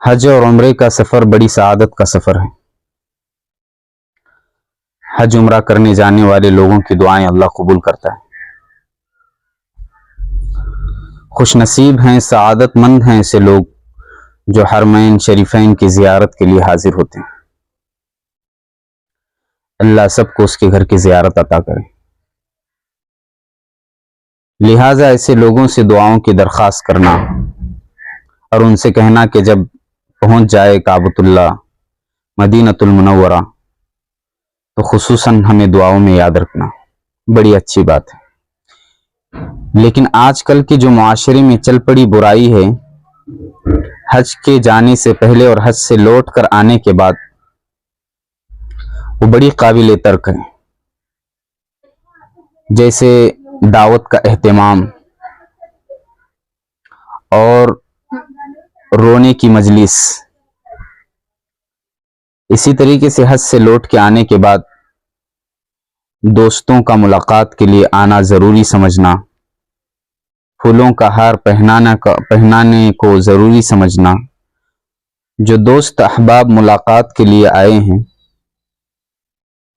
حج اور عمرے کا سفر بڑی سعادت کا سفر ہے۔ حج عمرہ کرنے جانے والے لوگوں کی دعائیں اللہ قبول کرتا ہے۔ خوش نصیب ہیں، سعادت مند ہیں ایسے لوگ جو حرمین شریفین کی زیارت کے لیے حاضر ہوتے ہیں۔ اللہ سب کو اس کے گھر کی زیارت عطا کرے۔ لہٰذا ایسے لوگوں سے دعاؤں کی درخواست کرنا اور ان سے کہنا کہ جب پہنچ جائے کعبۃ اللہ مدینۃ المنورہ تو خصوصاً ہمیں دعاؤں میں یاد رکھنا بڑی اچھی بات ہے۔ لیکن آج کل کے جو معاشرے میں چل پڑی برائی ہے، حج کے جانے سے پہلے اور حج سے لوٹ کر آنے کے بعد، وہ بڑی قابل ترک ہے۔ جیسے دعوت کا اہتمام اور رونے کی مجلس، اسی طریقے سے حج سے لوٹ کے آنے کے بعد دوستوں کا ملاقات کے لیے آنا ضروری سمجھنا، پھولوں کا ہار پہنانے کو ضروری سمجھنا، جو دوست احباب ملاقات کے لیے آئے ہیں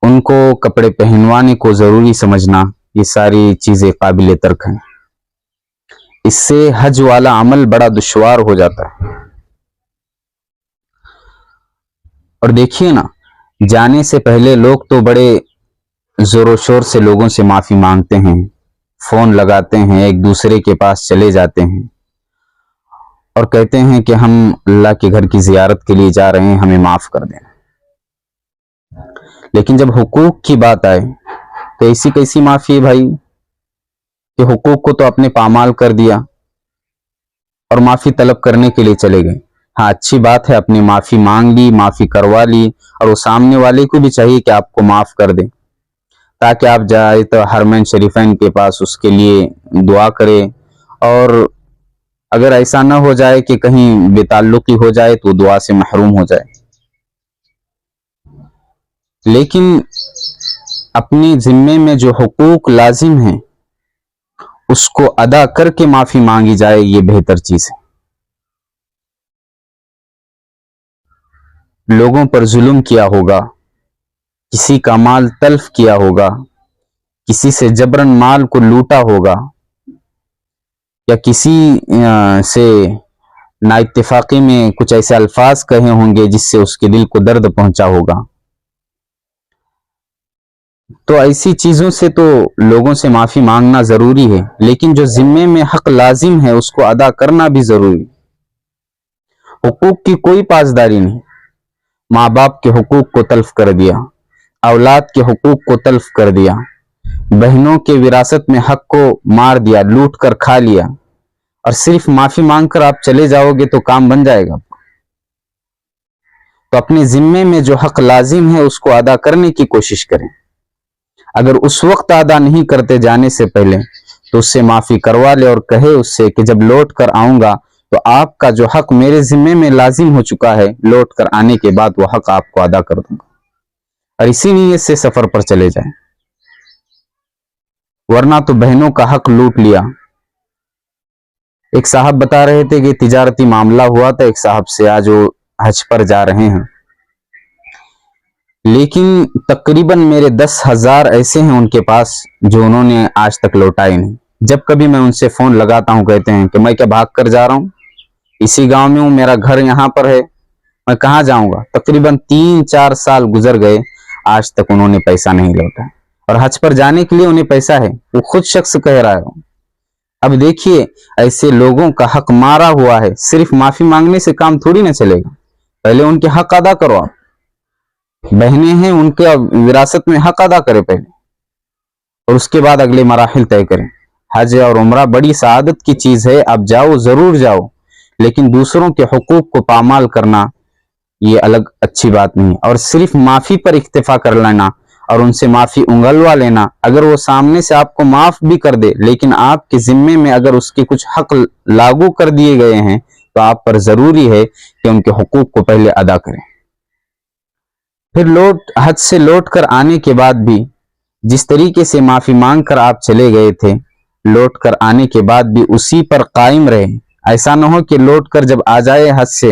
ان کو کپڑے پہنوانے کو ضروری سمجھنا، یہ ساری چیزیں قابل ترک ہیں۔ اس سے حج والا عمل بڑا دشوار ہو جاتا ہے۔ اور دیکھیے نا، جانے سے پہلے لوگ تو بڑے زور و شور سے لوگوں سے معافی مانگتے ہیں، فون لگاتے ہیں، ایک دوسرے کے پاس چلے جاتے ہیں اور کہتے ہیں کہ ہم اللہ کے گھر کی زیارت کے لیے جا رہے ہیں، ہمیں معاف کر دیں۔ لیکن جب حقوق کی بات آئے تو ایسی کیسی معافی ہے بھائی کہ حقوق کو تو اپنے پامال کر دیا اور معافی طلب کرنے کے لیے چلے گئے۔ ہاں، اچھی بات ہے، اپنی معافی مانگ لی، معافی کروا لی، اور وہ سامنے والے کو بھی چاہیے کہ آپ کو معاف کر دے تاکہ آپ جائے تو حرمین شریفین کے پاس اس کے لیے دعا کرے، اور اگر ایسا نہ ہو جائے کہ کہیں بے تعلقی ہو جائے تو دعا سے محروم ہو جائے۔ لیکن اپنے ذمے میں جو حقوق لازم ہیں اس کو ادا کر کے معافی مانگی جائے، یہ بہتر چیز ہے۔ لوگوں پر ظلم کیا ہوگا، کسی کا مال تلف کیا ہوگا، کسی سے جبرن مال کو لوٹا ہوگا، یا کسی سے نا اتفاقی میں کچھ ایسے الفاظ کہے ہوں گے جس سے اس کے دل کو درد پہنچا ہوگا، تو ایسی چیزوں سے تو لوگوں سے معافی مانگنا ضروری ہے، لیکن جو ذمے میں حق لازم ہے اس کو ادا کرنا بھی ضروری ہے۔ حقوق کی کوئی پاسداری نہیں، ماں باپ کے حقوق کو تلف کر دیا، اولاد کے حقوق کو تلف کر دیا، بہنوں کے وراثت میں حق کو مار دیا، لوٹ کر کھا لیا، اور صرف معافی مانگ کر آپ چلے جاؤ گے تو کام بن جائے گا۔ تو اپنے ذمے میں جو حق لازم ہے اس کو ادا کرنے کی کوشش کریں۔ اگر اس وقت ادا نہیں کرتے جانے سے پہلے تو اس سے معافی کروا لے اور کہے اس سے کہ جب لوٹ کر آؤں گا تو آپ کا جو حق میرے ذمے میں لازم ہو چکا ہے، لوٹ کر آنے کے بعد وہ حق آپ کو ادا کر دوں گا، اور اسی نیت سے سفر پر چلے جائیں۔ ورنہ تو بہنوں کا حق لوٹ لیا۔ ایک صاحب بتا رہے تھے کہ تجارتی معاملہ ہوا تھا ایک صاحب سے، آج وہ حج پر جا رہے ہیں، لیکن تقریباً میرے 10,000 ایسے ہیں ان کے پاس جو انہوں نے آج تک لوٹائے نہیں۔ جب کبھی میں ان سے فون لگاتا ہوں کہتے ہیں کہ میں کیا بھاگ کر جا رہا ہوں، اسی گاؤں میں ہوں، میرا گھر یہاں پر ہے، میں کہاں جاؤں گا۔ تقریباً 3-4 سال گزر گئے، آج تک انہوں نے پیسہ نہیں لوٹا، اور حج پر جانے کے لیے انہیں پیسہ ہے، وہ خود شخص کہہ رہا ہے۔ اب دیکھیے، ایسے لوگوں کا حق مارا ہوا ہے، صرف معافی مانگنے سے کام تھوڑی نہ چلے گا، پہلے ان کے حق ادا کرو۔ آپ بہنیں ہیں، ان کے وراثت میں حق ادا کرے پہلے، اور اس کے بعد اگلے مراحل طے کریں۔ حج اور عمرہ بڑی سعادت کی چیز ہے، آپ جاؤ، ضرور جاؤ، لیکن دوسروں کے حقوق کو پامال کرنا یہ الگ اچھی بات نہیں، اور صرف معافی پر اکتفا کر لینا اور ان سے معافی انگلوا لینا۔ اگر وہ سامنے سے آپ کو معاف بھی کر دے لیکن آپ کے ذمے میں اگر اس کے کچھ حق لاگو کر دیے گئے ہیں تو آپ پر ضروری ہے کہ ان کے حقوق کو پہلے ادا کریں۔ پھر حج سے لوٹ کر آنے کے بعد بھی جس طریقے سے معافی مانگ کر آپ چلے گئے تھے، لوٹ کر آنے کے بعد بھی اسی پر قائم رہے۔ ایسا نہ ہو کہ لوٹ کر جب آ جائے حج سے